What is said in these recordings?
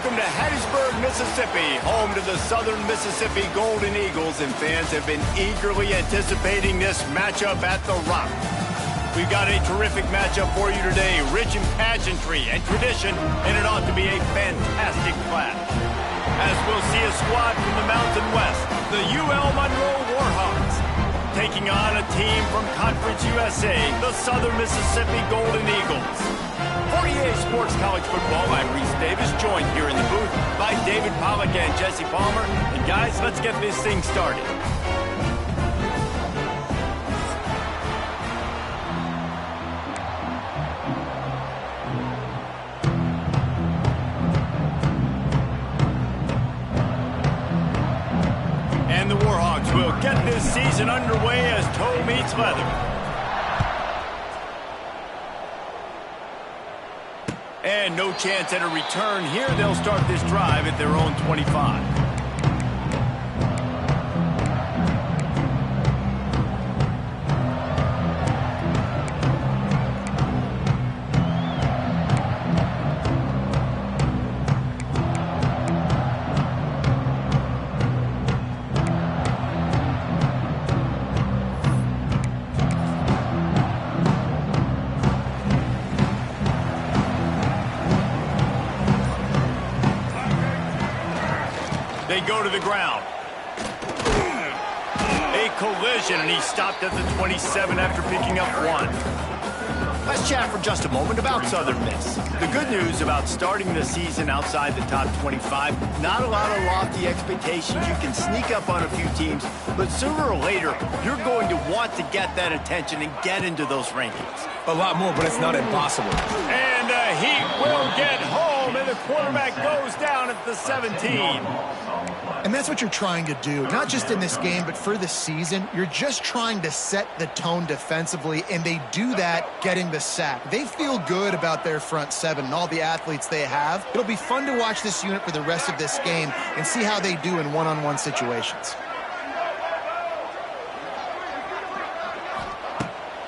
Welcome to Hattiesburg, Mississippi, home to the Southern Mississippi Golden Eagles, and fans have been eagerly anticipating this matchup at the Rock. We've got a terrific matchup for you today, rich in pageantry and tradition, and it ought to be a fantastic clash. As we'll see a squad from the Mountain West, the UL Monroe Warhawks, taking on a team from Conference USA, the Southern Mississippi Golden Eagles. For EA Sports College Football, I'm Reese Davis, joined here in the booth by David Pollack and Jesse Palmer. And guys, let's get this thing started. And the Warhawks will get this season underway as toe meets leather. And no chance at a return here. They'll start this drive at their own 25. They go to the ground. A collision, and he stopped at the 27 after picking up one. Let's chat for just a moment about Southern Miss. The good news about starting the season outside the top 25, not a lot of lofty expectations. You can sneak up on a few teams, but sooner or later, you're going to want to get that attention and get into those rankings. A lot more, but it's not impossible. And he will get home, and the quarterback goes down at the 17. And that's what you're trying to do, not just in this game, but for the season. You're just trying to set the tone defensively, and they do that getting the sack. They feel good about their front seven and all the athletes they have. It'll be fun to watch this unit for the rest of this game and see how they do in one-on-one situations.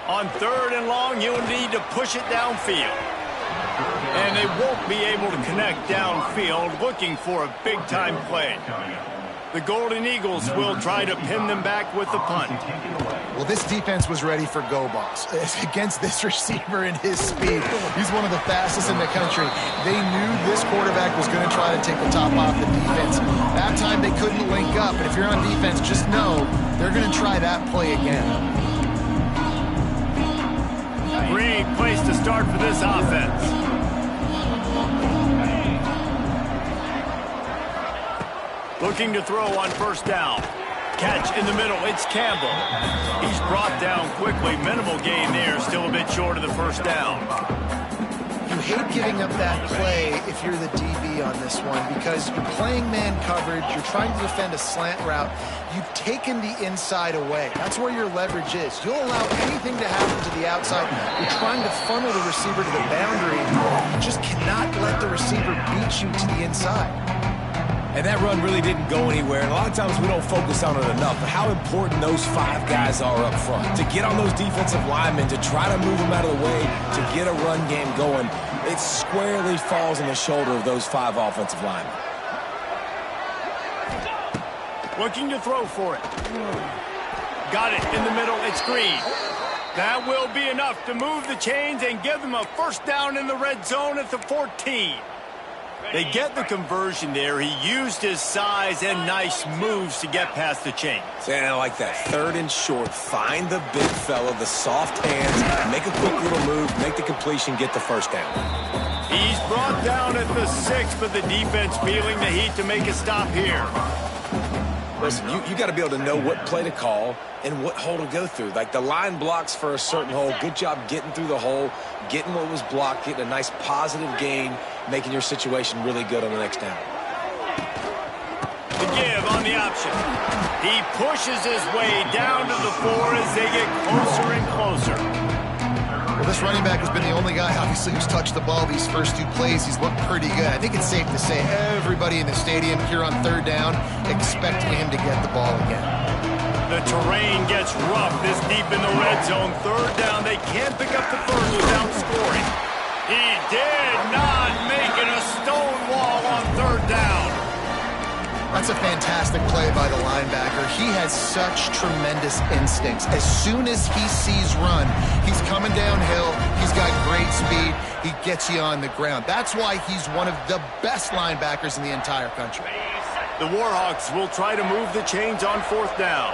On 3rd and long, you'll need to push it downfield. And they won't be able to connect downfield, looking for a big-time play. The Golden Eagles will try to pin them back with the punt. Well, this defense was ready for go balls. Against this receiver and his speed, he's one of the fastest in the country. They knew this quarterback was going to try to take the top off the defense. That time they couldn't link up, but if you're on defense, just know they're going to try that play again. Great place to start for this offense. Looking to throw on 1st down. Catch in the middle, it's Campbell. He's brought down quickly. Minimal gain there, still a bit short of the 1st down. You hate giving up that play if you're the DB on this one because you're playing man coverage, you're trying to defend a slant route. You've taken the inside away. That's where your leverage is. You'll allow anything to happen to the outside. You're trying to funnel the receiver to the boundary. You just cannot let the receiver beat you to the inside. And that run really didn't go anywhere. And a lot of times we don't focus on it enough, but how important those 5 guys are up front. To get on those defensive linemen, to try to move them out of the way, to get a run game going, it squarely falls on the shoulder of those 5 offensive linemen. Looking to throw for it. Got it in the middle, it's Green. That will be enough to move the chains and give them a 1st down in the red zone at the 14. They get the conversion there. He used his size and nice moves to get past the chains. And I like that. 3rd and short. Find the big fella, the soft hands, make a quick little move, make the completion, get the 1st down. He's brought down at the 6, but the defense feeling the heat to make a stop here. Listen, you got to be able to know what play to call and what hole to go through. Like the line blocks for a certain hole. Good job getting through the hole, getting what was blocked, getting a nice positive gain, making your situation really good on the next down. The give on the option. He pushes his way down to the 4 as they get closer and closer. Well, this running back has been the only guy, obviously, who's touched the ball these first 2 plays. He's looked pretty good. I think it's safe to say everybody in the stadium here on 3rd down expecting him to get the ball again. The terrain gets rough this deep in the red zone. 3rd down, they can't pick up the first without scoring. He did not make it a stone wall on third down. That's a fantastic play by the linebacker. He has such tremendous instincts. As soon as he sees run, he's coming downhill. He's got great speed. He gets you on the ground. That's why he's one of the best linebackers in the entire country. The Warhawks will try to move the chains on fourth down.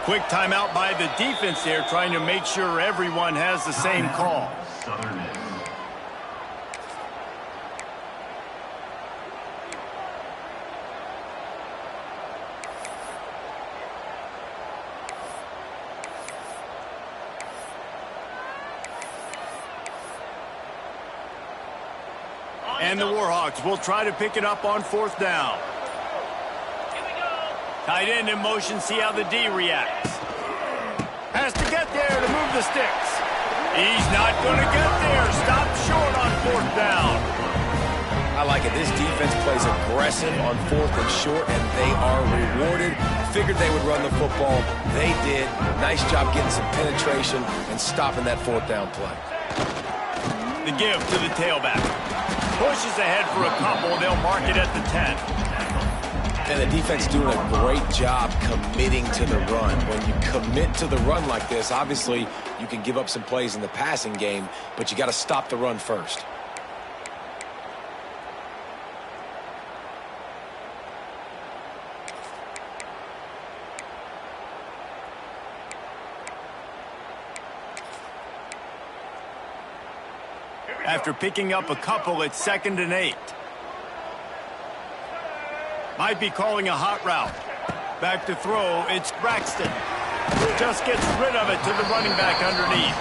Quick timeout by the defense there, trying to make sure everyone has the same call. And the Warhawks will try to pick it up on fourth down. Tight end in motion, see how the D reacts. Has to get there to move the sticks. He's not going to get there. Stop short on fourth down. I like it. This defense plays aggressive on fourth and short, and they are rewarded. Figured they would run the football. They did. Nice job getting some penetration and stopping that fourth down play. The give to the tailback. Pushes ahead for a couple. They'll mark it at the 10. And the defense doing a great job committing to the run. When you commit to the run like this, obviously you can give up some plays in the passing game, but you got to stop the run first. After picking up a couple, it's 2nd and 8. Might be calling a hot route. Back to throw, it's Braxton. Just gets rid of it to the running back underneath.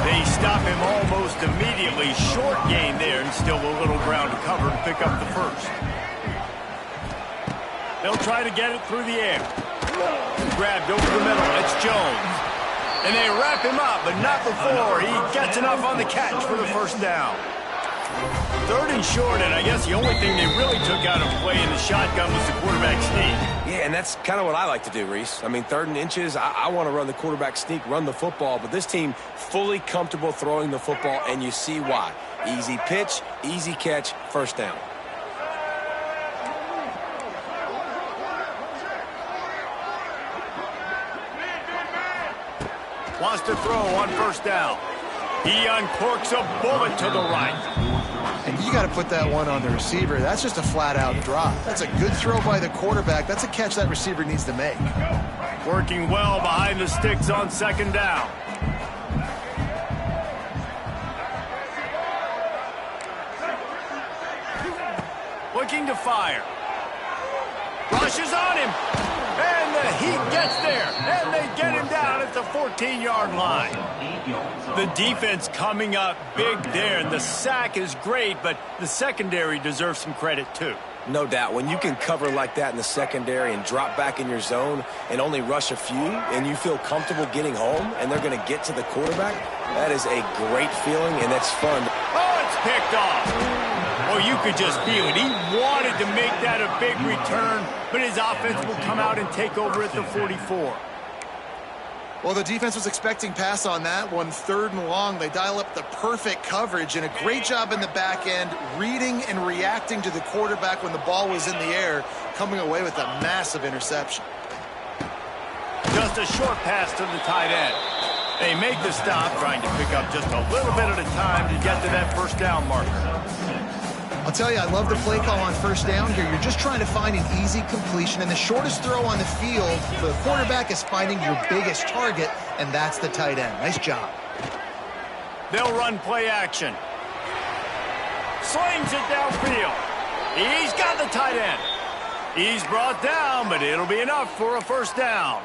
They stop him almost immediately. Short gain there, and still a little ground to cover to pick up the first. They'll try to get it through the air. Grabbed over the middle, it's Jones. And they wrap him up, but not before he gets enough on the catch for the first down. 3rd and short, and I guess the only thing they really took out of play in the shotgun was the quarterback sneak. Yeah, and that's kind of what I like to do, Reese. I mean, 3rd and inches, I want to run the quarterback sneak, run the football, but this team fully comfortable throwing the football, and you see why. Easy pitch, easy catch, first down. Wants to throw on first down. He uncorks a bullet to the right. And you got to put that one on the receiver. That's just a flat-out drop. That's a good throw by the quarterback. That's a catch that receiver needs to make. Working well behind the sticks on 2nd down. Looking to fire. Rushes on him. And the Heat gets there. And they get him down at the 14-yard line. The defense coming up big there. And the sack is great, but the secondary deserves some credit too. No doubt. When you can cover like that in the secondary and drop back in your zone and only rush a few, and you feel comfortable getting home, and they're going to get to the quarterback, that is a great feeling, and that's fun. Oh, it's picked off. Oh, you could just feel it. He wanted to make that a big return, but his offense will come out and take over at the 44. Well, the defense was expecting pass on that one. 3rd and long. They dial up the perfect coverage and a great job in the back end, reading and reacting to the quarterback when the ball was in the air, coming away with a massive interception. Just a short pass to the tight end. They make the stop, trying to pick up just a little bit at a time to get to that first down marker. I'll tell you, I love the play call on first down here. You're just trying to find an easy completion, and the shortest throw on the field for the quarterback is finding your biggest target, and that's the tight end. Nice job. They'll run play action. Slings it downfield. He's got the tight end. He's brought down, but it'll be enough for a first down.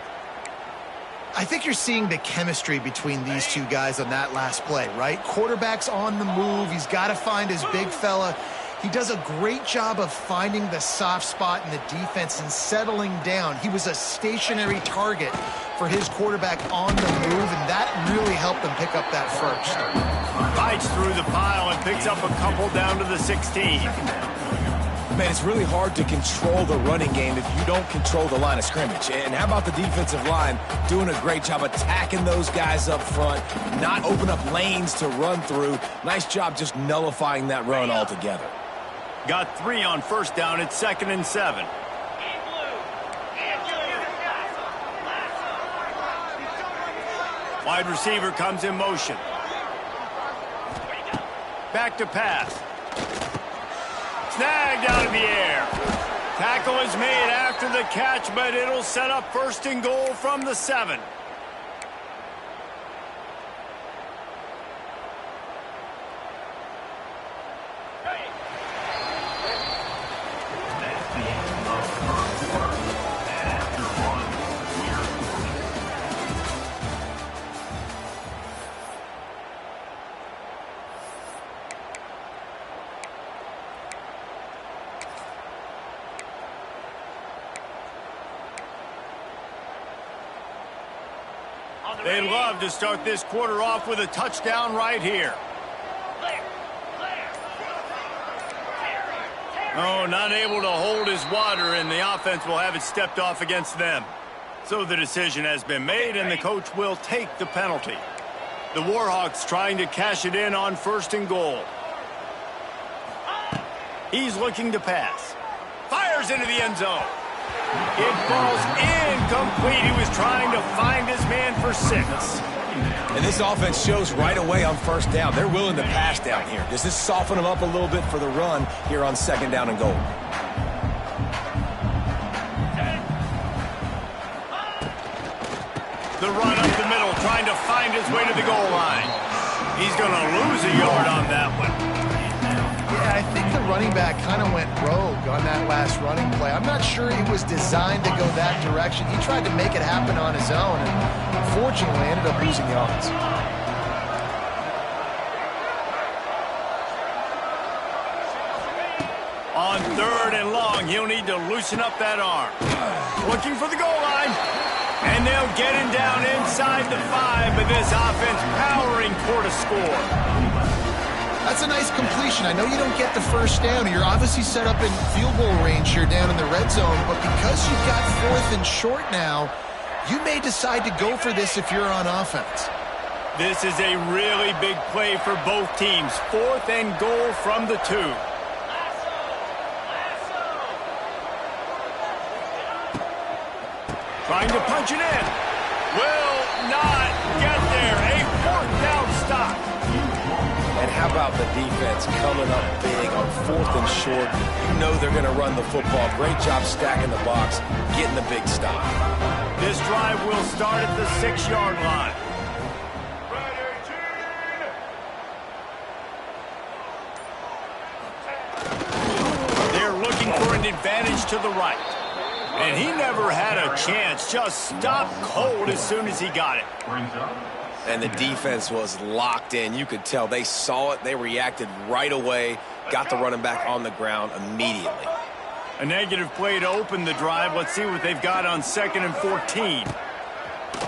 I think you're seeing the chemistry between these two guys on that last play, right? Quarterback's on the move. He's got to find his big fella. He does a great job of finding the soft spot in the defense and settling down. He was a stationary target for his quarterback on the move, and that really helped them pick up that first. Bites through the pile and picks up a couple down to the 16. Man, it's really hard to control the running game if you don't control the line of scrimmage. And how about the defensive line doing a great job attacking those guys up front, not open up lanes to run through. Nice job just nullifying that run altogether. Got 3 on first down. It's 2nd and 7. Wide receiver comes in motion. Back to pass. Snagged out of the air. Tackle is made after the catch, but it'll set up 1st and goal from the 7. They'd love to start this quarter off with a touchdown right here. Oh, not able to hold his water, and the offense will have it stepped off against them. So the decision has been made, and the coach will take the penalty. The Warhawks trying to cash it in on 1st and goal. He's looking to pass. Fires into the end zone. It falls incomplete. He was trying to find his man for 6. And this offense shows right away on 1st down. They're willing to pass down here. Does this soften them up a little bit for the run here on 2nd down and goal? The run up the middle, trying to find his way to the goal line. He's going to lose a yard on that one. Yeah, I think the running back kind of went rogue on that last running play. I'm not sure he was designed to go that direction. He tried to make it happen on his own, and unfortunately ended up losing yards. On 3rd and long, he'll need to loosen up that arm. Looking for the goal line. And they'll get him down inside the 5, but this offense powering toward a score. That's a nice completion. I know you don't get the 1st down. You're obviously set up in field goal range here down in the red zone, but because you've got 4th and short now, you may decide to go for this if you're on offense. This is a really big play for both teams. 4th and goal from the 2. Trying to punch it in. Will not get there. A 4th down stop. And how about the defense coming up big on 4th and short? You know they're going to run the football. Great job stacking the box, getting the big stop. This drive will start at the 6-yard line. They're looking for an advantage to the right. And he never had a chance. Just stopped cold as soon as he got it. And the defense was locked in. You could tell they saw it. They reacted right away. Got the running back on the ground immediately. A negative play to open the drive. Let's see what they've got on 2nd and 14.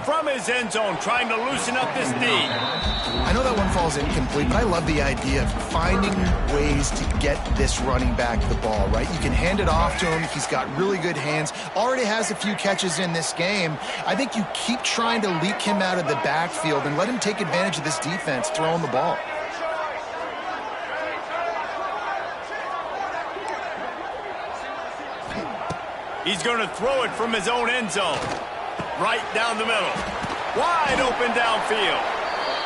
From his end zone, trying to loosen up this D. I know that one falls incomplete, but I love the idea of finding ways to get this running back the ball, right? You can hand it off to him. He's got really good hands. Already has a few catches in this game. I think you keep trying to leak him out of the backfield and let him take advantage of this defense throwing the ball. He's going to throw it from his own end zone. Right down the middle. Wide open downfield.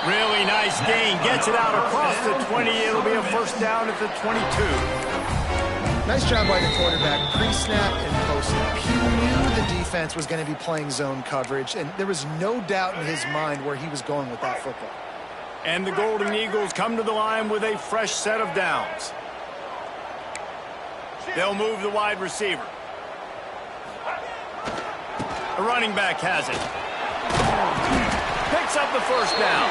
Really nice gain. Gets it out across the 20. It'll be a 1st down at the 22. Nice job by the quarterback. Pre-snap and post-snap. He knew the defense was going to be playing zone coverage, and there was no doubt in his mind where he was going with that football. And the Golden Eagles come to the line with a fresh set of downs. They'll move the wide receiver. The running back has it. Picks up the 1st down.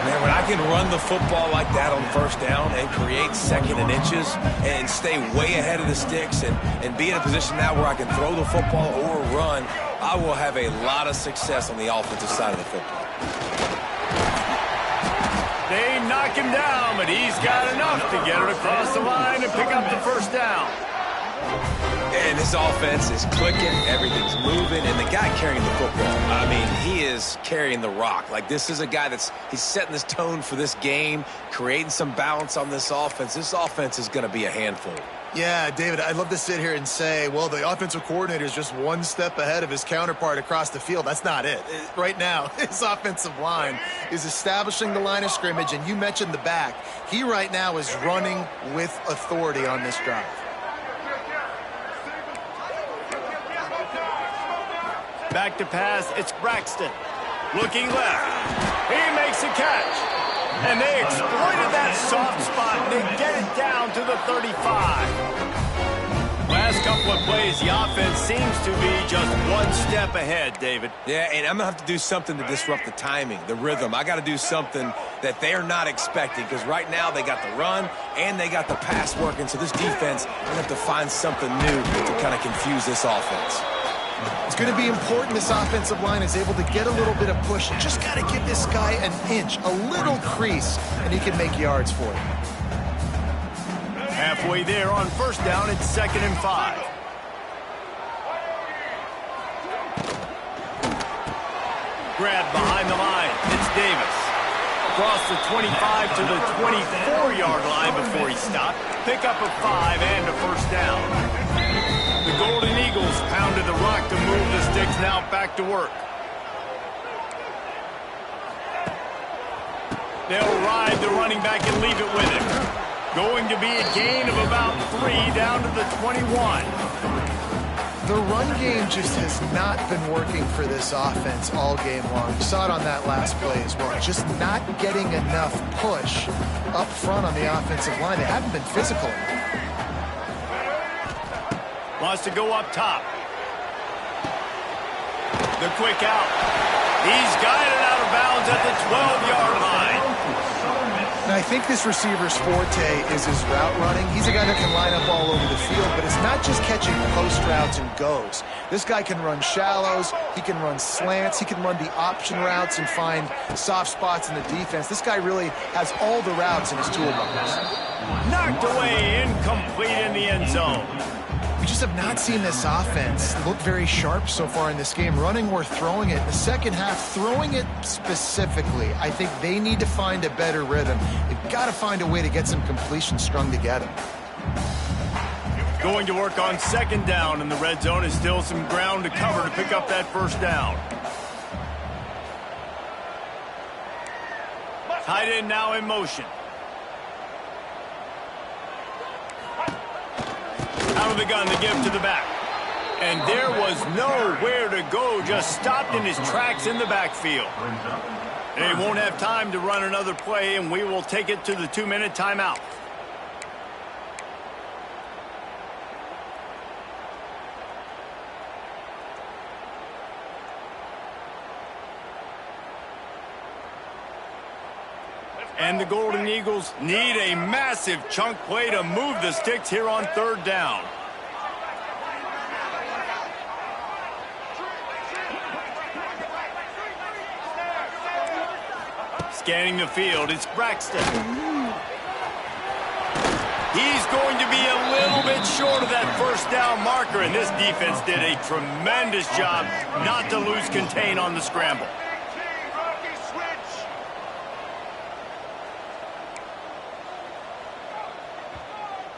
Man, when I can run the football like that on 1st down and create 2nd and inches and stay way ahead of the sticks and be in a position now where I can throw the football or run, I will have a lot of success on the offensive side of the football. They knock him down, but he's got enough to get it across the line and pick up the 1st down. And his offense is clicking, everything's moving, and the guy carrying the football, I mean, he is carrying the rock. Like, this is a guy he's setting this tone for this game, creating some balance on this offense. This offense is going to be a handful. Yeah, David, I'd love to sit here and say, well, the offensive coordinator is just one step ahead of his counterpart across the field. That's not it. Right now, his offensive line is establishing the line of scrimmage, and you mentioned the back. He right now is running with authority on this drive. Back to pass, it's Braxton. Looking left. He makes a catch. And they exploited that soft spot, and they get it down to the 35. Last couple of plays, the offense seems to be just one step ahead, David. Yeah, and I'm going to have to do something to disrupt the timing, the rhythm. I got to do something that they're not expecting, because right now they got the run and they got the pass working. So this defense, they're going to have to find something new to kind of confuse this offense. It's going to be important this offensive line is able to get a little bit of push. You just got to give this guy an inch, a little crease, and he can make yards for you. Halfway there on first down, it's 2nd and 5. Grab behind the line, it's Davis. Across the 25 to the 24-yard line before he stopped. Pick up a 5 and a first down. The Golden Eagles pounded the rock to move the sticks, now back to work. They'll ride the running back and leave it with him. Going to be a gain of about 3 down to the 21. The run game just has not been working for this offense all game long. You saw it on that last play as well. Just not getting enough push up front on the offensive line. They haven't been physical enough. Wants to go up top. The quick out. He's guided out of bounds at the 12-yard line. Now, I think this receiver's forte is his route running. He's a guy that can line up all over the field, but it's not just catching post routes and goes. This guy can run shallows. He can run slants. He can run the option routes and find soft spots in the defense. This guy really has all the routes in his toolbox. Knocked away, incomplete in the end zone. We just have not seen this offense look very sharp so far in this game, running or throwing it. In the second half, throwing it specifically, I think they need to find a better rhythm. They've got to find a way to get some completion strung together. Going to work on 2nd down, and the red zone is still some ground to cover to pick up that first down. Tight end now in motion. Out of the gun, the give to the back. And there was nowhere to go, just stopped in his tracks in the backfield. They won't have time to run another play, and we will take it to the 2-minute timeout. And the Golden Eagles need a massive chunk play to move the sticks here on 3rd down. Scanning the field, it's Braxton. He's going to be a little bit short of that first down marker, and this defense did a tremendous job not to lose contain on the scramble.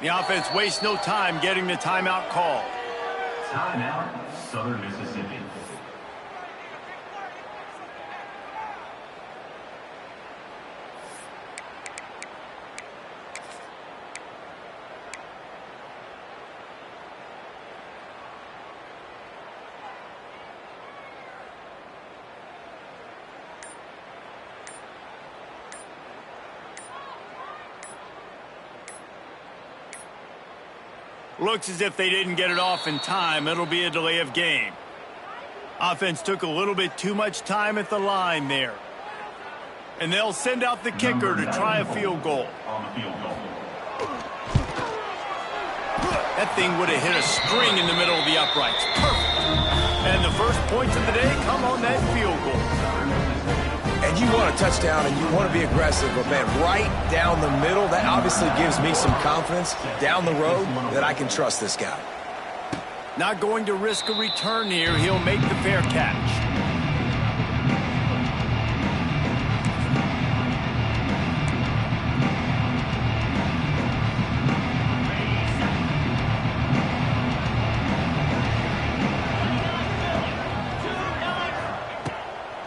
The offense wastes no time getting the timeout call. Timeout, Southern Mississippi. Looks as if they didn't get it off in time. It'll be a delay of game. Offense took a little bit too much time at the line there. And they'll send out the kicker to try a field goal. That thing would have hit a string in the middle of the uprights. Perfect. And the first points of the day come on that field goal. And you want a touchdown and you want to be aggressive, but man, right down the middle, that obviously gives me some confidence down the road that I can trust this guy. Not going to risk a return here. He'll make the fair catch.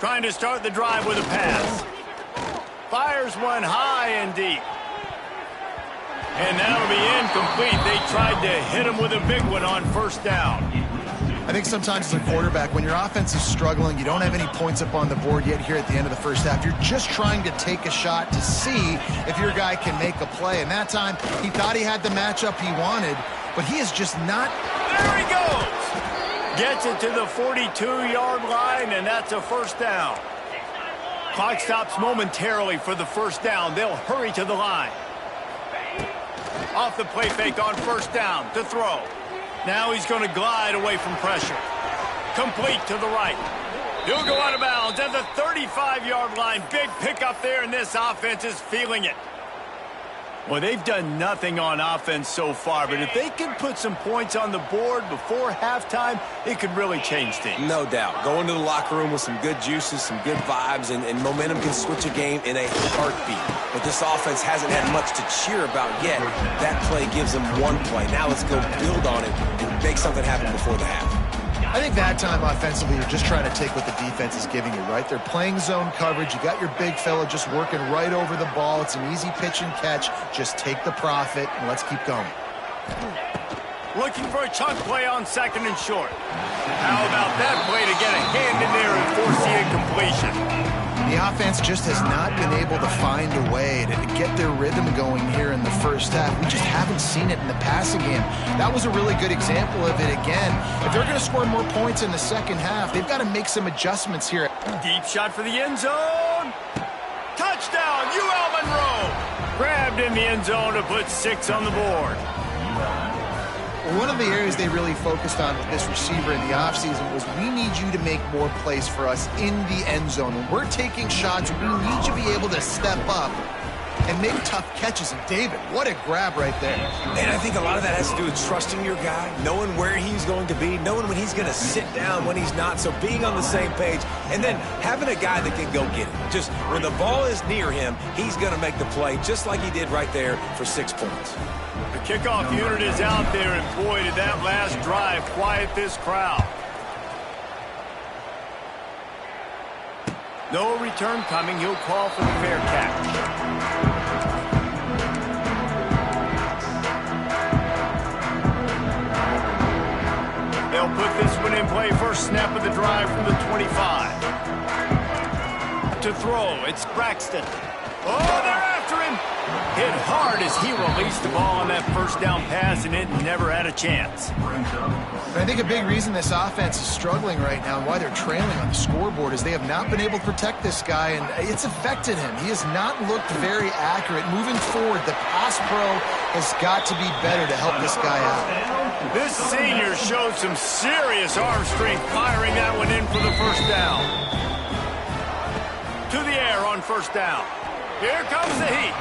Trying to start the drive with a pass. Fires one high and deep. And that'll be incomplete. They tried to hit him with a big one on first down. I think sometimes as a quarterback, when your offense is struggling, you don't have any points up on the board yet here at the end of the first half. You're just trying to take a shot to see if your guy can make a play. And that time, he thought he had the matchup he wanted, but he is just not. There he goes. Gets it to the 42-yard line, and that's a first down. Clock stops momentarily for the first down. They'll hurry to the line. Off the play fake on first down to throw. Now he's going to glide away from pressure. Complete to the right. He'll go out of bounds at the 35-yard line. Big pickup there, and this offense is feeling it. Well, they've done nothing on offense so far, but if they can put some points on the board before halftime, it could really change things. No doubt. Go into the locker room with some good juices, some good vibes, and momentum can switch a game in a heartbeat. But this offense hasn't had much to cheer about yet. That play gives them one play. Now let's go build on it and make something happen before the half. I think that time offensively, you're just trying to take what the defense is giving you, right? They're playing zone coverage. You got your big fella just working right over the ball. It's an easy pitch and catch. Just take the profit, and let's keep going. Looking for a chunk play on second and short. How about that play to get a hand in there and force the incompletion? The offense just has not been able to find a way to get their rhythm going here in the first half. We just haven't seen it in the passing game. That was a really good example of it again. If they're going to score more points in the second half, they've got to make some adjustments here. Deep shot for the end zone. Touchdown, UL Monroe. Grabbed in the end zone to put 6 on the board. One of the areas they really focused on with this receiver in the offseason was we need you to make more plays for us in the end zone. When we're taking shots, we need you to be able to step up and make tough catches. And David, what a grab right there. And I think a lot of that has to do with trusting your guy, knowing where he's going to be, knowing when he's going to sit down, when he's not. So being on the same page, and then having a guy that can go get it. Just when the ball is near him, he's going to make the play just like he did right there for 6 points. The kickoff unit is out there, and boy, did that last drive quiet this crowd. No return coming. He'll call for the fair catch. They'll put this one in play. First snap of the drive from the 25. To throw, it's Braxton. Oh, they're after him. Hit hard as he released the ball on that first down pass, and it never had a chance. I think a big reason this offense is struggling right now and why they're trailing on the scoreboard is they have not been able to protect this guy, and it's affected him. He has not looked very accurate. Moving forward, the pass pro has got to be better to help this guy out. This senior showed some serious arm strength firing that one in for the first down. To the air on first down. Here comes the heat.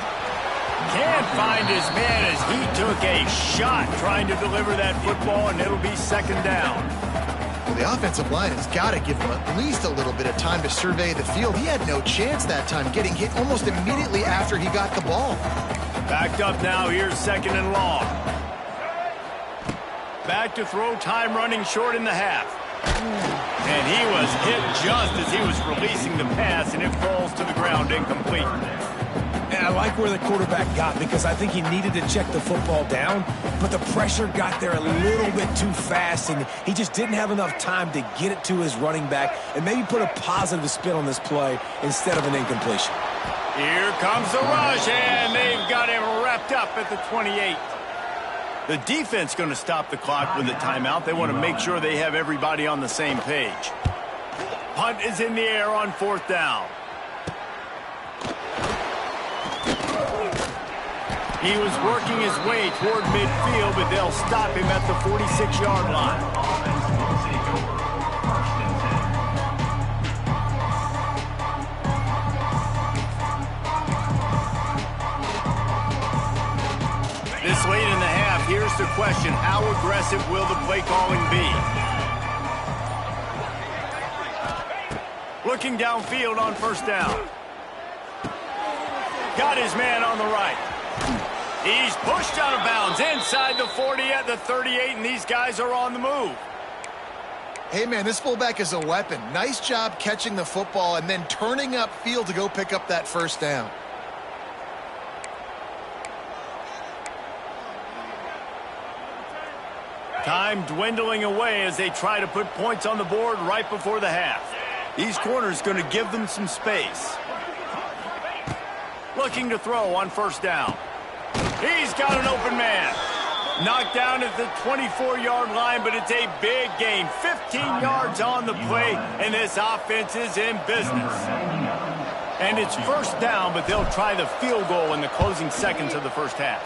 Can't find his man as he took a shot trying to deliver that football, and it'll be second down. Well, the offensive line has got to give him at least a little bit of time to survey the field. He had no chance that time, getting hit almost immediately after he got the ball. Backed up now, here's second and long. Back to throw, time running short in the half. And he was hit just as he was releasing the pass, and it falls to the ground incomplete. And I like where the quarterback got, because I think he needed to check the football down, but the pressure got there a little bit too fast, and he just didn't have enough time to get it to his running back and maybe put a positive spin on this play instead of an incompletion. Here comes the rush, and they've got him wrapped up at the 28. The defense going to stop the clock with a timeout. They want to make sure they have everybody on the same page. Punt is in the air on fourth down. He was working his way toward midfield, but they'll stop him at the 46-yard line. This late in the half, here's the question. How aggressive will the play calling be? Looking downfield on first down. Got his man on the right. He's pushed out of bounds inside the 40 at the 38, and these guys are on the move. Hey, man, this fullback is a weapon. Nice job catching the football and then turning upfield to go pick up that first down. Time dwindling away as they try to put points on the board right before the half. These corners going to give them some space. Looking to throw on first down. He's got an open man. Knocked down at the 24-yard line, but it's a big gain. 15 yards on the play, and this offense is in business. And it's first down, but they'll try the field goal in the closing seconds of the first half.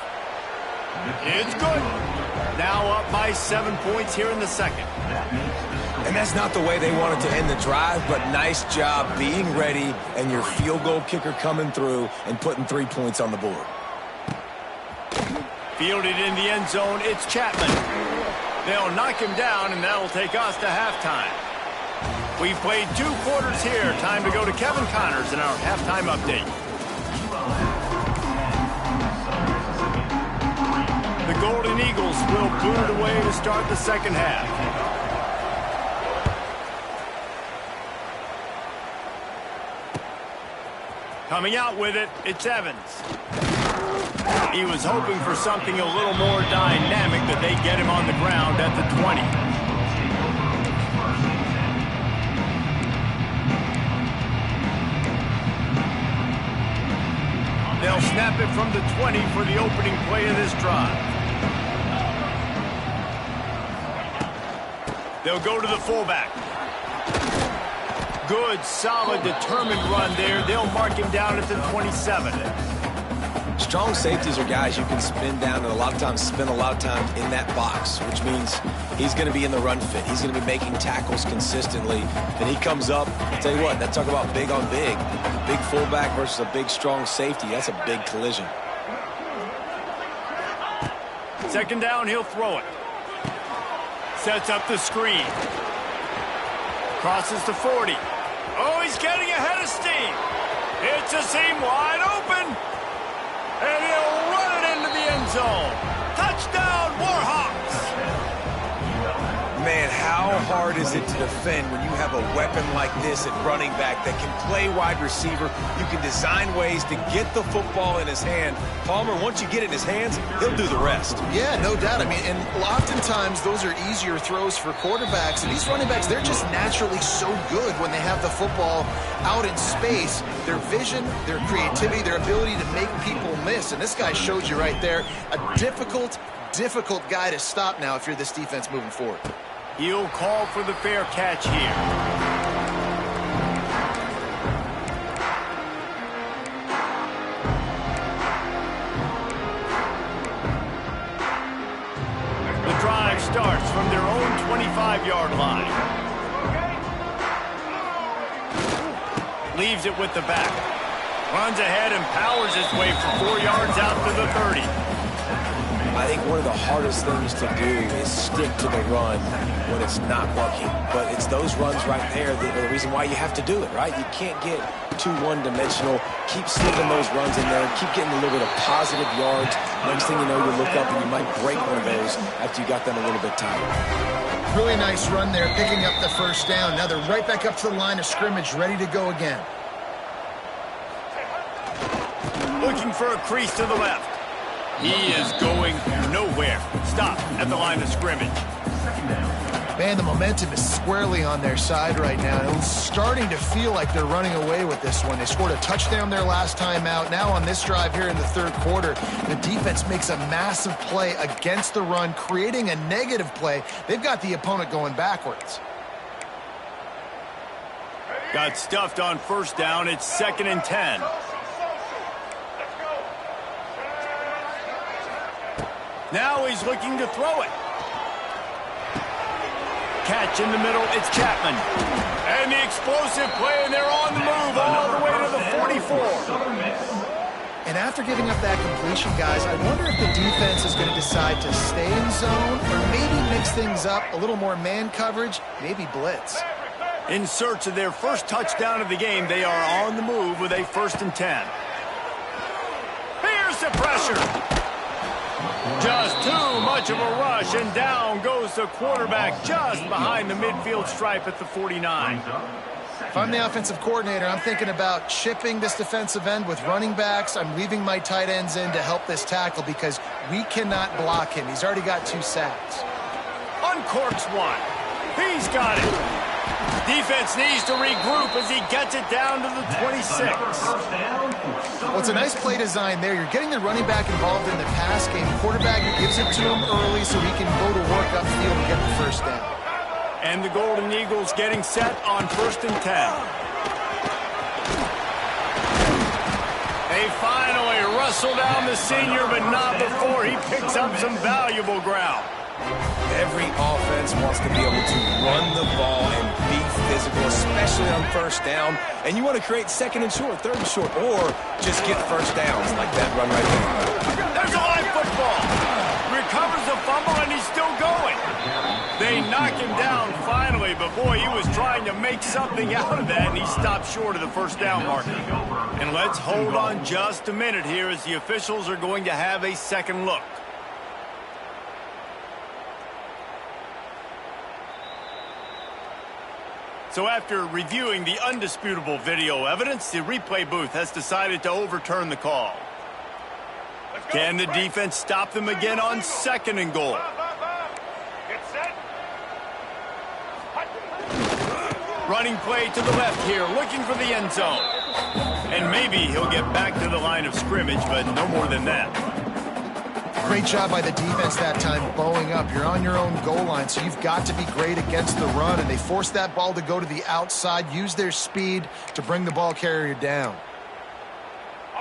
It's good. Now up by 7 points here in the second. And that's not the way they wanted to end the drive, but nice job being ready and your field goal kicker coming through and putting 3 points on the board. Fielded in the end zone, it's Chapman. They'll knock him down, and that'll take us to halftime. We've played 2 quarters here. Time to go to Kevin Connors in our halftime update. The Golden Eagles will boot it away to start the second half. Coming out with it, it's Evans. He was hoping for something a little more dynamic, but they get him on the ground at the 20. They'll snap it from the 20 for the opening play of this drive. They'll go to the fullback. Good, solid, determined run there. They'll mark him down at the 27. Strong safeties are guys you can spin down and a lot of times spend a lot of time in that box, which means he's going to be in the run fit. He's going to be making tackles consistently. And he comes up, I'll tell you what, that talk about big on big. Big fullback versus a big, strong safety. That's a big collision. Second down, he'll throw it. Sets up the screen. Crosses the 40. Oh, he's getting ahead of steam. It's a seam wide open. And he'll run it into the end zone. Touchdown, Warhawks! Man, how hard is it to defend when you have a weapon like this at running back that can play wide receiver? You can design ways to get the football in his hand. Palmer, once you get it in his hands, he'll do the rest. Yeah, no doubt. I mean, and oftentimes those are easier throws for quarterbacks. And these running backs, they're just naturally so good when they have the football out in space. Their vision, their creativity, their ability to make people miss. And this guy showed you right there, a difficult guy to stop now if you're this defense moving forward. He'll call for the fair catch here. The drive starts from their own 25-yard line. Leaves it with the back. Runs ahead and powers his way for 4 yards out to the 30. I think one of the hardest things to do is stick to the run when it's not working. But it's those runs right there that are the reason why you have to do it, right? You can't get too one-dimensional. Keep slipping those runs in there. Keep getting a little bit of positive yards. Next thing you know, you look up and you might break one of those after you got them a little bit tired. Really nice run there, picking up the first down. Now they're right back up to the line of scrimmage, ready to go again. Looking for a crease to the left. He is going nowhere. Stop at the line of scrimmage. Man, the momentum is squarely on their side right now. It's starting to feel like they're running away with this one. They scored a touchdown their last time out. Now on this drive here in the third quarter, the defense makes a massive play against the run, creating a negative play. They've got the opponent going backwards. Got stuffed on first down. It's 2nd and 10. Now he's looking to throw it. Catch in the middle, it's Chapman. And the explosive play, and they're on the move all the way to the 44. And after giving up that completion, guys, I wonder if the defense is going to decide to stay in zone or maybe mix things up, a little more man coverage, maybe blitz. In search of their first touchdown of the game, they are on the move with a 1st and 10. Here's the pressure. Just too much of a rush, and down goes the quarterback just behind the midfield stripe at the 49. If I'm the offensive coordinator, I'm thinking about chipping this defensive end with running backs. I'm leaving my tight ends in to help this tackle because we cannot block him. He's already got 2 sacks. Uncorks one. He's got it. Defense needs to regroup as he gets it down to the 26. Well, it's a nice play design there. You're getting the running back involved in the pass game. Quarterback gives it to him early so he can go to work upfield and get the 1st down. And the Golden Eagles getting set on 1st and 10. They finally wrestle down the senior, but not before he picks up some valuable ground. Every offense wants to be able to run the ball and be physical, especially on 1st down. And you want to create 2nd and short, 3rd and short, or just get 1st downs like that run right there. There's a live football. Recovers the fumble, and he's still going. They knock him down finally, but boy, he was trying to make something out of that, and he stopped short of the 1st down marker. And let's hold on just a minute here as the officials are going to have a second look. So after reviewing the undisputable video evidence, the replay booth has decided to overturn the call. Can the defense stop them again on 2nd and goal? Running play to the left here, looking for the end zone. And maybe he'll get back to the line of scrimmage, but no more than that. Great job by the defense that time, bowing up. You're on your own goal line, so you've got to be great against the run, and they forced that ball to go to the outside, use their speed to bring the ball carrier down.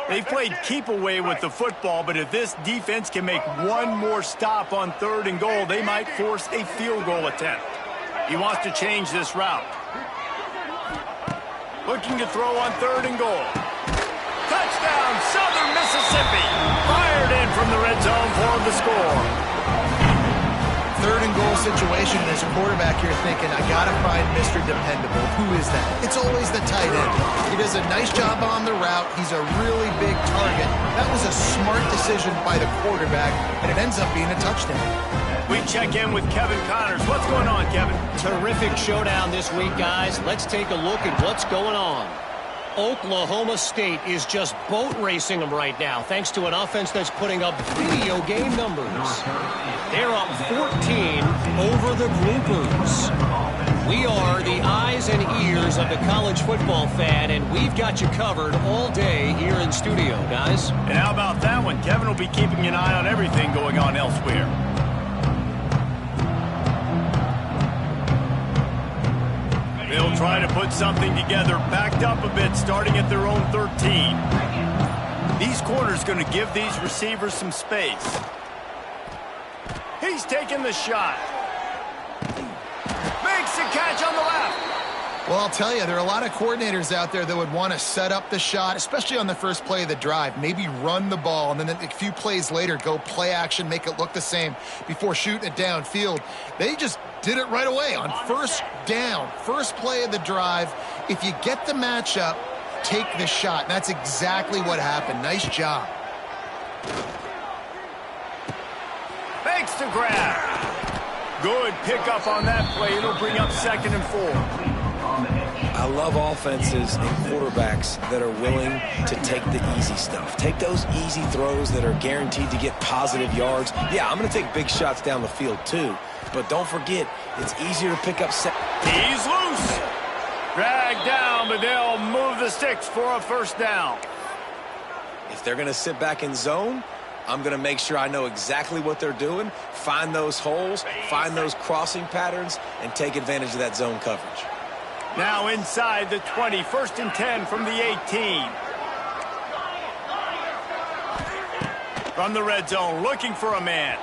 They played keep away with the football, but if this defense can make one more stop on 3rd and goal, they might force a field goal attempt. He wants to change this route. Looking to throw on 3rd and goal. Touchdown, Southern Mississippi. Fired in from the red zone for the score. 3rd and goal situation, and as a quarterback, you're thinking, I got to find Mr. Dependable. Who is that? It's always the tight end. He does a nice job on the route. He's a really big target. That was a smart decision by the quarterback, and it ends up being a touchdown. We check in with Kevin Connors. What's going on, Kevin? Terrific showdown this week, guys. Let's take a look at what's going on. Oklahoma State is just boat racing them right now, thanks to an offense that's putting up video game numbers. They're up 14 over the Groupers. We are the eyes and ears of the college football fan, and we've got you covered all day here in studio, guys. And how about that one? Kevin will be keeping an eye on everything going on elsewhere. They'll try to put something together, backed up a bit, starting at their own 13. These corners going to give these receivers some space. He's taking the shot. Makes the catch on the left. Well, I'll tell you, there are a lot of coordinators out there that would want to set up the shot, especially on the first play of the drive. Maybe run the ball, and then a few plays later, go play action, make it look the same before shooting it downfield. They just did it right away on 1st down, first play of the drive. If you get the matchup, take the shot. And that's exactly what happened. Nice job. Makes the grab. Good pickup on that play. It'll bring up 2nd and 4. I love offenses and quarterbacks that are willing to take the easy stuff. Take those easy throws that are guaranteed to get positive yards. Yeah, I'm going to take big shots down the field too. But don't forget, it's easier to pick up. He's loose. Dragged down, but they'll move the sticks for a 1st down. If they're going to sit back in zone, I'm going to make sure I know exactly what they're doing, find those holes, find those crossing patterns, and take advantage of that zone coverage. Now inside the 20, 1st and 10 from the 18. From the red zone, looking for a man.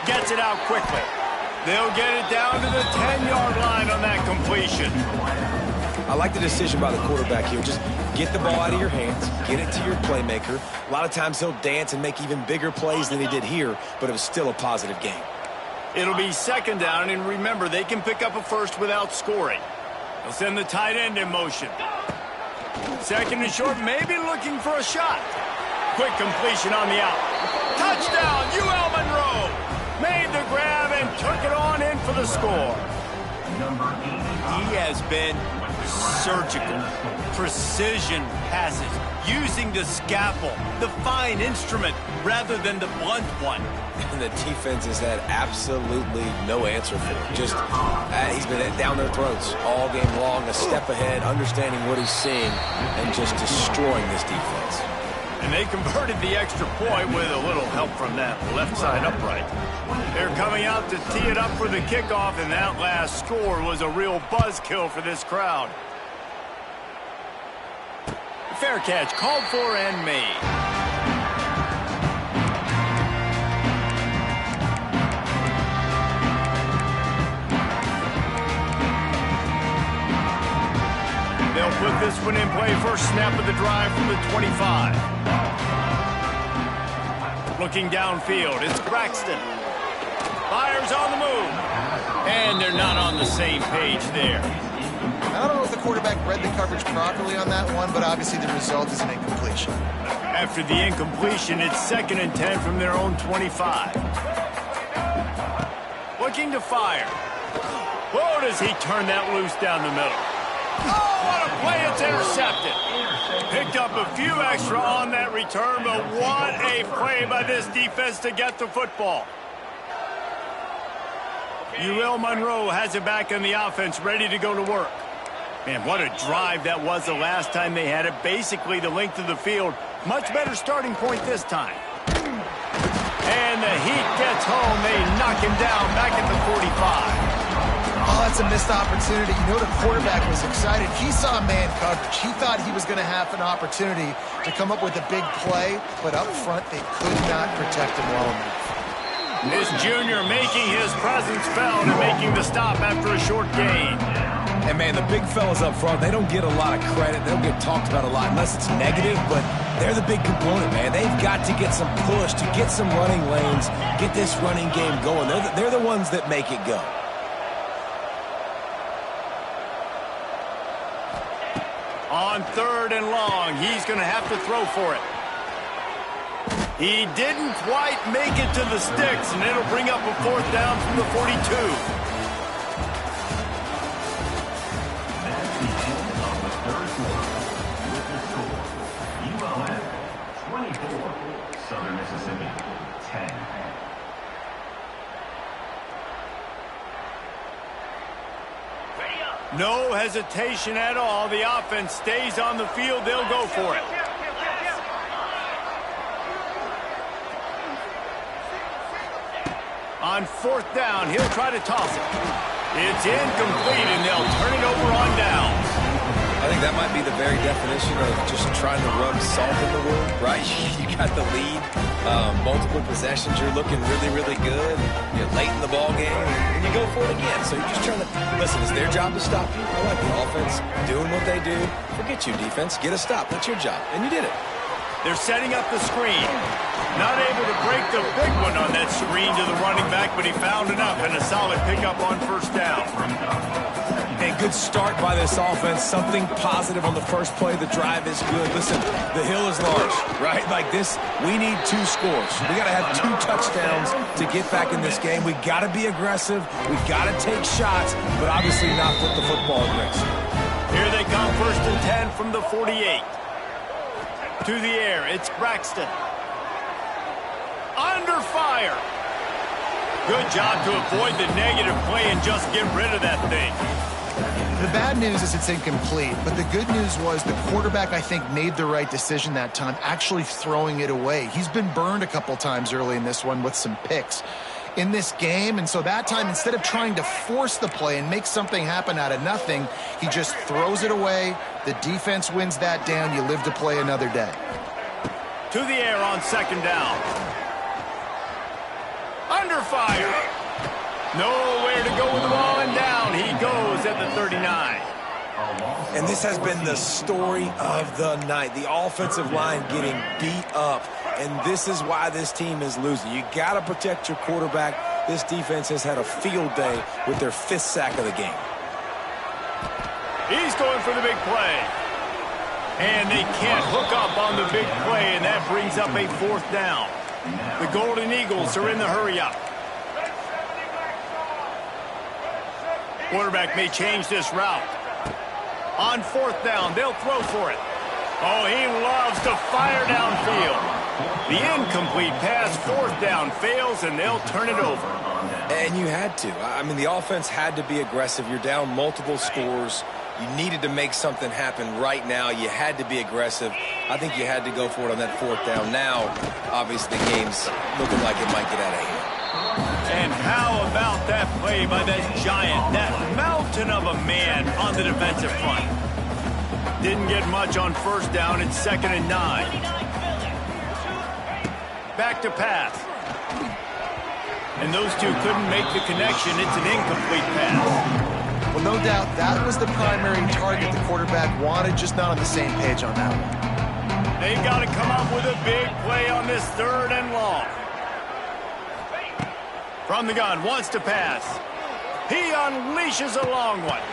Gets it out quickly. They'll get it down to the 10-yard line on that completion. I like the decision by the quarterback here. Just get the ball out of your hands, get it to your playmaker. A lot of times he'll dance and make even bigger plays than he did here, but it was still a positive game. It'll be second down, and remember, they can pick up a first without scoring. They'll send the tight end in motion. Second and short, maybe looking for a shot. Quick completion on the out. Touchdown, UL Monroe! Made the grab and took it on in for the score. He has been surgical, precision passes, using the scalpel, the fine instrument, rather than the blunt one. And the defense has had absolutely no answer for it. Just, he's been down their throats all game long, a step ahead, understanding what he's seeing, and just destroying this defense. And they converted the extra point with a little help from that left side upright. They're coming out to tee it up for the kickoff, and that last score was a real buzzkill for this crowd. Fair catch, called for and made. They'll put this one in play. First snap of the drive from the 25. Looking downfield, it's Braxton. Fires on the move. And they're not on the same page there. I don't know if the quarterback read the coverage properly on that one, but obviously the result is an incompletion. After the incompletion, it's 2nd and 10 from their own 25. Looking to fire. Whoa, does he turn that loose down the middle. Oh, what a play. It's intercepted. Picked up a few extra on that return, but what a play by this defense to get the football. UL Monroe has it back in the offense, ready to go to work. Man, what a drive that was the last time they had it. Basically the length of the field. Much better starting point this time. And the Heat gets home. They knock him down back at the 45. Oh, that's a missed opportunity. You know, the quarterback was excited. He saw man coverage. He thought he was going to have an opportunity to come up with a big play, but up front they could not protect him well enough. This junior making his presence felt and making the stop after a short gain. And, man, the big fellas up front, they don't get a lot of credit. They don't get talked about a lot unless it's negative, but they're the big component, man. They've got to get some push, to get some running lanes, get this running game going. They're the ones that make it go. On 3rd and long, he's going to have to throw for it. He didn't quite make it to the sticks, and it'll bring up a 4th down from the 42. Southern Mississippi, 10. No hesitation at all. The offense stays on the field. They'll go for it. On 4th down, he'll try to toss it. It's incomplete, and they'll turn it over on downs. I think that might be the very definition of just trying to rub salt in the wound, right? You got the lead, multiple possessions, you're looking really, really good. You're late in the ball game, and you go for it again. So you're just trying to, listen, it's their job to stop you. I like the offense doing what they do. Forget you, defense. Get a stop. That's your job, and you did it. They're setting up the screen. Not able to break the big one on that screen to the running back, but he found enough and a solid pickup on 1st down. A good start by this offense. Something positive on the first play. The drive is good. Listen, the hill is large, right? Like this, we need 2 scores. We got to have 2 touchdowns to get back in this game. We got to be aggressive. We got to take shots, but obviously not put the football at risk. Here they come, 1st and 10 from the 48. To the air, it's Braxton. Under fire. Good job to avoid the negative play and just get rid of that thing. The bad news is it's incomplete, but the good news was the quarterback, I think, made the right decision that time, actually throwing it away. He's been burned a couple times early in this one with some picks in this game, and so that time, instead of trying to force the play and make something happen out of nothing, he just throws it away. The defense wins that down. You live to play another day. To the air on 2nd down. Under fire. Nowhere to go with the ball, and down he goes at the 39. And this has been the story of the night. The offensive line getting beat up. And this is why this team is losing. You got to protect your quarterback. This defense has had a field day with their 5th sack of the game. He's going for the big play. And they can't hook up on the big play, and that brings up a 4th down. The Golden Eagles are in the hurry-up. Quarterback may change this route. On 4th down, they'll throw for it. Oh, he loves to fire downfield. The incomplete pass, 4th down, fails, and they'll turn it over. And you had to. I mean, the offense had to be aggressive. You're down multiple scores. You needed to make something happen right now. You had to be aggressive. I think you had to go for it on that 4th down. Now, obviously, the game's looking like it might get out of hand. And how about that play by that giant, that mountain of a man on the defensive front? Didn't get much on 1st down. It's 2nd and 9. Back to pass. And those two couldn't make the connection. It's an incomplete pass. Well, no doubt that was the primary target the quarterback wanted, just not on the same page on that one. They've got to come up with a big play on this 3rd and long. From the gun, wants to pass. He unleashes a long one.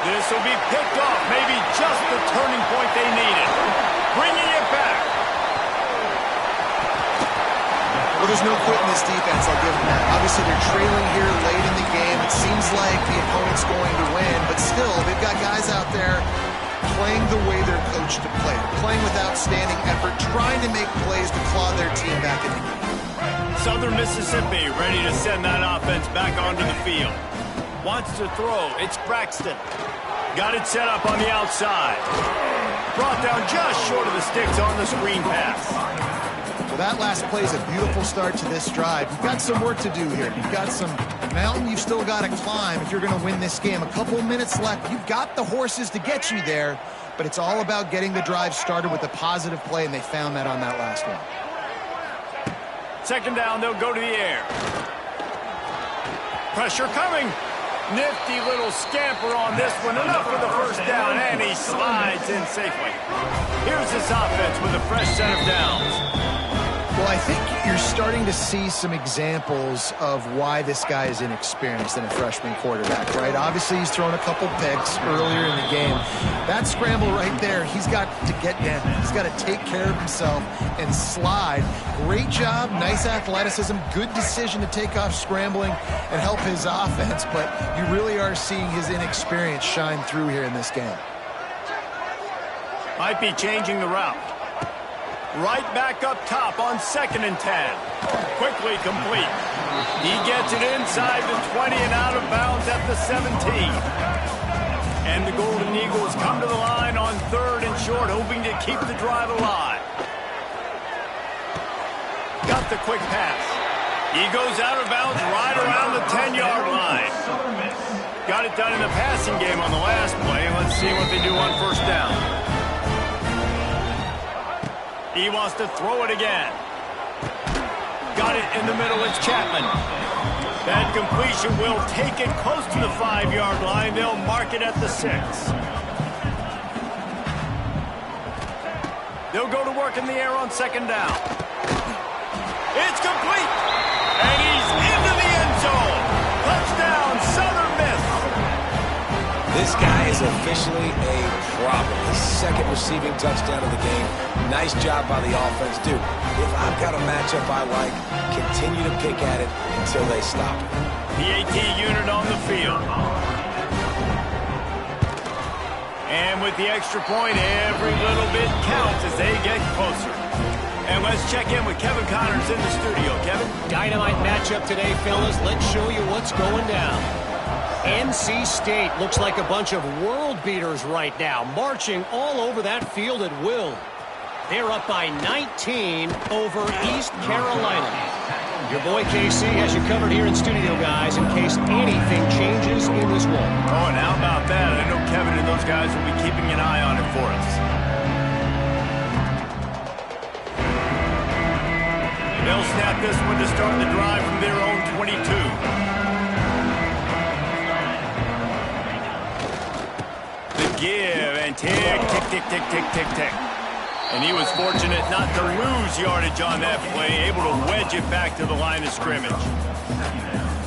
This will be picked off, maybe just the turning point they needed. Bringing it back. Well, there's no quit in this defense, I'll give them that. Obviously, they're trailing here late in the game. It seems like the opponent's going to win, but still, they've got guys out there playing the way they're coached to play. Playing with outstanding effort, trying to make plays to claw their team back in the game. Southern Mississippi ready to send that offense back onto the field. Wants to throw. It's Braxton. Got it set up on the outside. Brought down just short of the sticks on the screen pass. Well, that last play is a beautiful start to this drive. You've got some work to do here. You've got some mountain you've still got to climb if you're going to win this game. A couple minutes left. You've got the horses to get you there, but it's all about getting the drive started with a positive play, and they found that on that last one. 2nd down, they'll go to the air. Pressure coming. Nifty little scamper on this one. Enough for the 1st down, and he slides in safely. Here's this offense with a fresh set of downs. Well, I think you're starting to see some examples of why this guy is inexperienced in a freshman quarterback, right? Obviously, he's thrown a couple picks earlier in the game. That scramble right there, he's got to get down. He's got to take care of himself and slide. Great job, nice athleticism, good decision to take off scrambling and help his offense, but you really are seeing his inexperience shine through here in this game. Might be changing the route. Right back up top on 2nd and 10. Quickly complete. He gets it inside the 20 and out of bounds at the 17. And the Golden Eagles come to the line on 3rd and short, hoping to keep the drive alive. Got the quick pass. He goes out of bounds right around the 10-yard line. Got it done in the passing game on the last play. Let's see what they do on 1st down. He wants to throw it again. Got it in the middle. It's Chapman. That completion will take it close to the 5-yard line. They'll mark it at the 6. They'll go to work in the air on 2nd down. It's complete. And he's into the end zone. Touchdown, Southern Miss. This guy is officially a problem. His 2nd receiving touchdown of the game. Nice job by the offense. Dude, if I've got a matchup I like, continue to pick at it until they stop it. The AT unit on the field. And with the extra point, every little bit counts as they get closer. And let's check in with Kevin Connors in the studio. Kevin? Dynamite matchup today, fellas. Let's show you what's going down. NC State looks like a bunch of world beaters right now, marching all over that field at will. They're up by 19 over East Carolina. Your boy KC has you covered here in studio, guys, in case anything changes in this one. Oh, and how about that? I know Kevin and those guys will be keeping an eye on it for us. They'll snap this one to start the drive from their own 22. give, and tick, tick, tick, tick, tick, tick, tick. And he was fortunate not to lose yardage on that play, able to wedge it back to the line of scrimmage.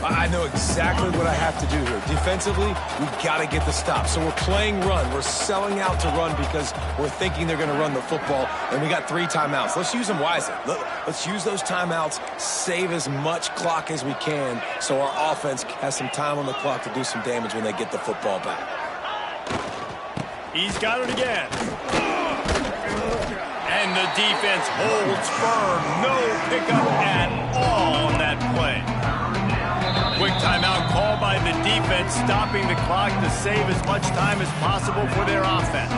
I know exactly what I have to do here. Defensively, we've got to get the stop. So we're playing run. We're selling out to run because we're thinking they're going to run the football, and we got 3 timeouts. Let's use them wisely. Let's use those timeouts, save as much clock as we can so our offense has some time on the clock to do some damage when they get the football back. He's got it again. And the defense holds firm. No pickup at all on that play. Quick timeout called by the defense, stopping the clock to save as much time as possible for their offense.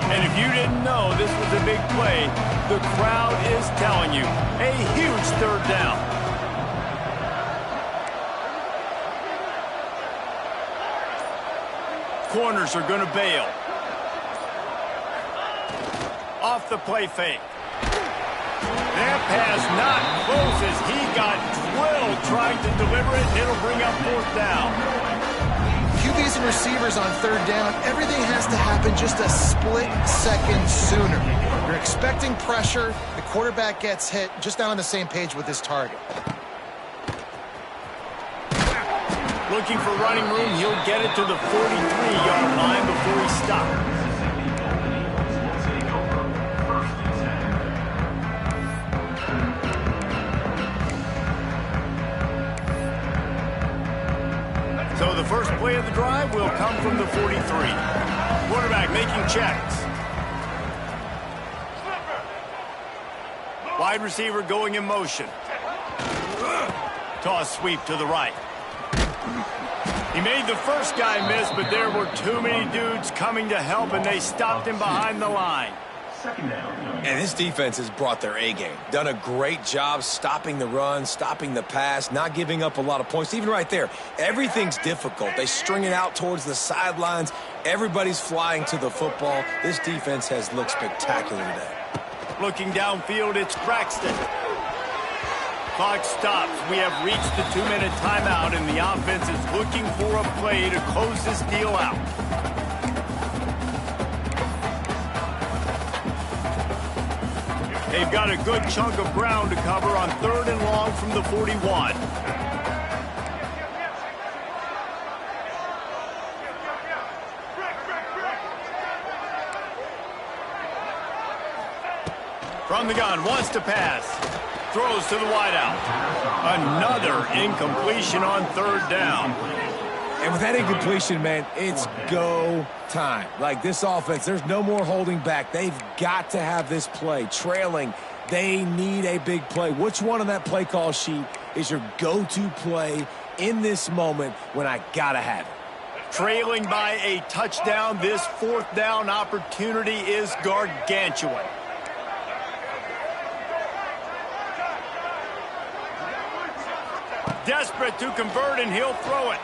And if you didn't know this was a big play, the crowd is telling you, a huge third down. Corners are going to bail. Off the play fake. That pass not close as he got drilled trying to deliver it, and it'll bring up 4th down. QBs and receivers on 3rd down, everything has to happen just a split second sooner. You're expecting pressure, the quarterback gets hit, just not on the same page with his target. Looking for running room, he'll get it to the 43-yard line before he stops. So the first play of the drive will come from the 43. Quarterback making checks. Wide receiver going in motion. Toss sweep to the right. He made the first guy miss, but there were too many dudes coming to help, and they stopped him behind the line. And this defense has brought their A-game. Done a great job stopping the run, stopping the pass, not giving up a lot of points. Even right there, everything's difficult. They string it out towards the sidelines. Everybody's flying to the football. This defense has looked spectacular today. Looking downfield, it's Braxton. Clock stops. We have reached the 2-minute timeout, and the offense is looking for a play to close this deal out. They've got a good chunk of ground to cover on 3rd and long from the 41. From the gun, wants to pass. Throws to the wideout. Another incompletion on 3rd down. And with that incompletion, man, it's go time. Like this offense, there's no more holding back. They've got to have this play. Trailing, they need a big play. Which one on that play call sheet is your go-to play in this moment when I gotta have it? Trailing by a touchdown, this 4th down opportunity is gargantuan. Desperate to convert, and he'll throw it.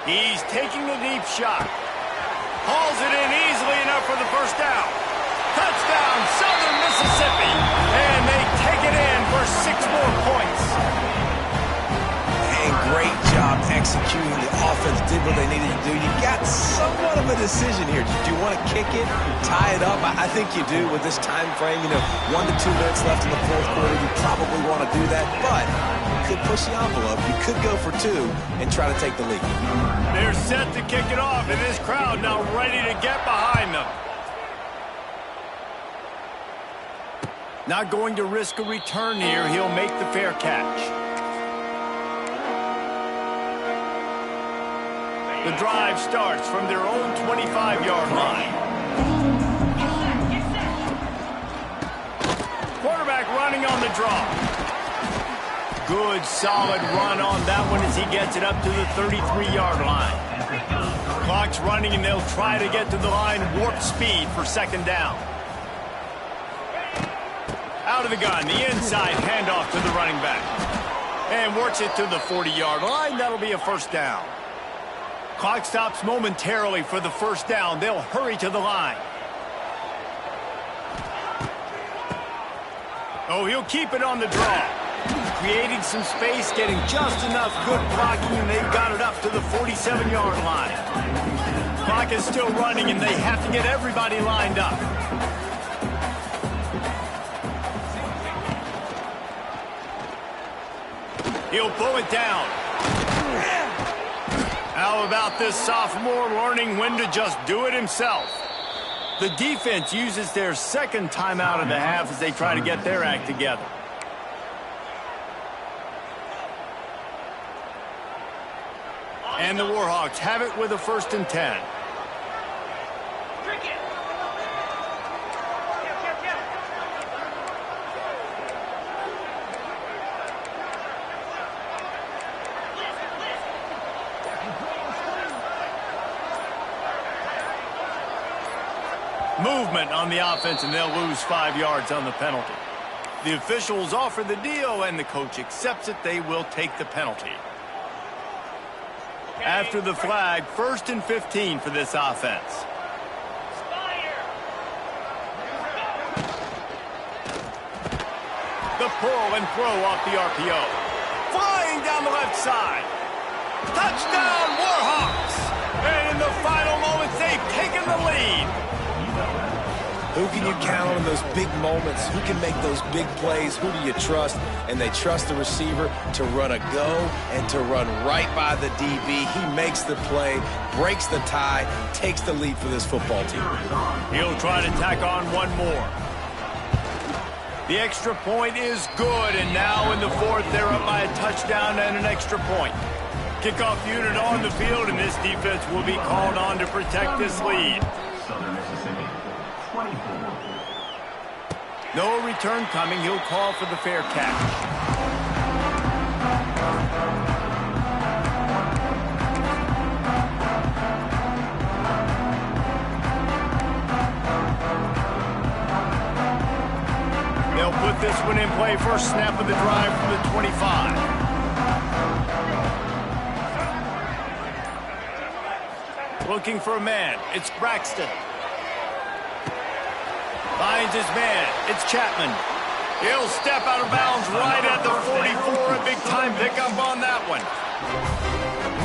He's taking the deep shot. Hauls it in easily enough for the first down. Touchdown, Southern Mississippi. And they take it in for 6 more points. And great job executing. The offense did what they needed to do. You got somewhat of a decision here. Do you want to kick it, tie it up? I think you do with this time frame. 1 to 2 minutes left in the 4th quarter. You probably want to do that, but you could push the envelope. You could go for 2 and try to take the lead. They're set to kick it off, and this crowd now ready to get behind them. Not going to risk a return here. He'll make the fair catch. The drive starts from their own 25-yard line. Quarterback running on the draw. Good, solid run on that one as he gets it up to the 33-yard line. Clock's running, and they'll try to get to the line warp speed for 2nd down. Out of the gun, the inside handoff to the running back. And works it to the 40-yard line. That'll be a 1st down. Clock stops momentarily for the 1st down. They'll hurry to the line. Oh, he'll keep it on the draw. Creating some space, getting just enough good blocking, and they've got it up to the 47-yard line. Clock is still running, and they have to get everybody lined up. He'll pull it down. How about this sophomore learning when to just do it himself? The defense uses their second timeout of the half as they try to get their act together. And the Warhawks have it with a 1st and 10. Movement on the offense, and they'll lose 5 yards on the penalty. The officials offer the deal, and the coach accepts it. They will take the penalty. After the flag, 1st and 15 for this offense. The pull and throw off the RPO. Flying down the left side. Touchdown, Warhawks! And in the final moments, they've taken the lead. Who can you count on in those big moments? Who can make those big plays? Who do you trust? And they trust the receiver to run a go and to run right by the DB. He makes the play, breaks the tie, takes the lead for this football team. He'll try to tack on one more. The extra point is good, and now in the 4th, they're up by a touchdown and an extra point. Kickoff unit on the field, and this defense will be called on to protect this lead. Southern Mississippi, 24. No return coming. He'll call for the fair catch. They'll put this one in play. First snap of the drive from the 25. Looking for a man. It's Braxton. Finds his man. It's Chapman. He'll step out of bounds right at the 44. A big-time pickup on that one.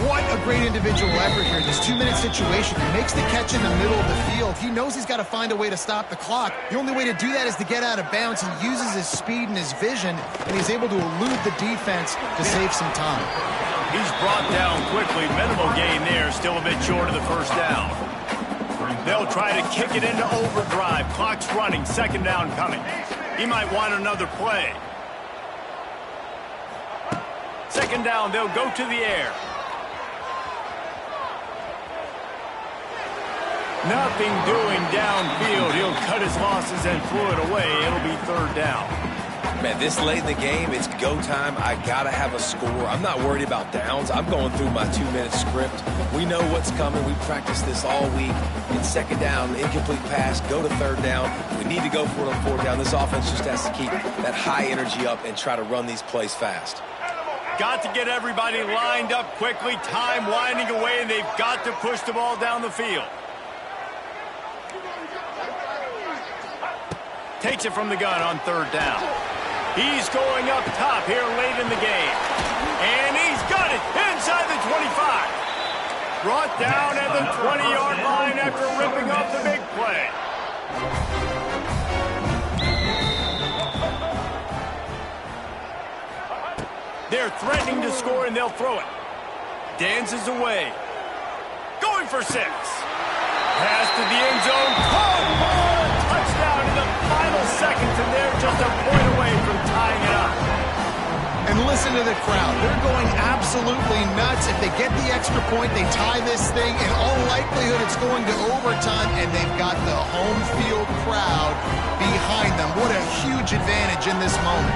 What a great individual effort here. This 2-minute situation. He makes the catch in the middle of the field. He knows he's got to find a way to stop the clock. The only way to do that is to get out of bounds. He uses his speed and his vision, and he's able to elude the defense to save some time. He's brought down quickly. Minimal gain there. Still a bit short of the first down. They'll try to kick it into overdrive. Clock's running. 2nd down coming. He might want another play. 2nd down. They'll go to the air. Nothing doing downfield. He'll cut his losses and throw it away. It'll be 3rd down. Man, this late in the game, it's go time. I got to have a score. I'm not worried about downs. I'm going through my 2-minute script. We know what's coming. We practiced this all week. It's 2nd down, incomplete pass, go to 3rd down. We need to go for it on 4th down. This offense just has to keep that high energy up and try to run these plays fast. Got to get everybody lined up quickly. Time winding away, and they've got to push the ball down the field. Takes it from the gun on 3rd down. He's going up top here late in the game. And he's got it inside the 25. Brought down at the 20-yard line after ripping off the big play. They're threatening to score, and they'll throw it. Dances away. Going for 6. Pass to the end zone. Oh, touchdown in the final seconds, and they're just a point away from tying it up. And listen to the crowd. They're going absolutely nuts. If they get the extra point, they tie this thing. In all likelihood, it's going to overtime, and they've got the home field crowd behind them. What a huge advantage in this moment.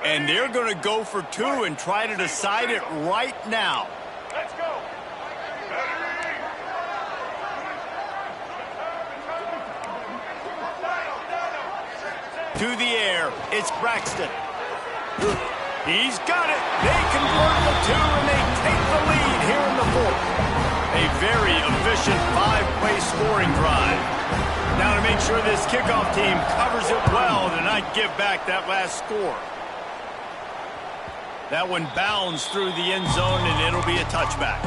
And they're going to go for 2 and try to decide it right now. Let's go. to the air. It's Braxton. He's got it. They convert the 2, and they take the lead here in the 4th. A very efficient 5-play scoring drive. Now to make sure this kickoff team covers it well to not give back that last score. That one bounds through the end zone, and it'll be a touchback.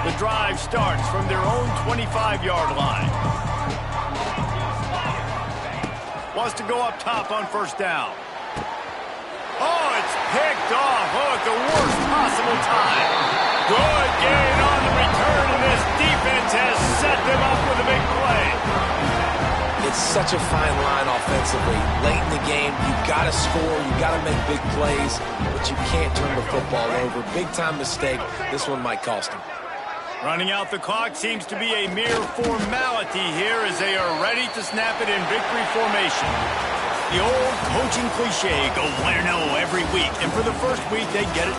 The drive starts from their own 25-yard line. Wants to go up top on first down. Oh, it's picked off. Oh, at the worst possible time. Good gain on the return, and this defense has set them up with a big play. It's such a fine line offensively. Late in the game, you've got to score, you've got to make big plays, but you can't turn the football over. Big-time mistake. This one might cost them. Running out the clock seems to be a mere formality here as they are ready to snap it in victory formation. The old coaching cliche, go 1-0 every week, and for the first week they get it.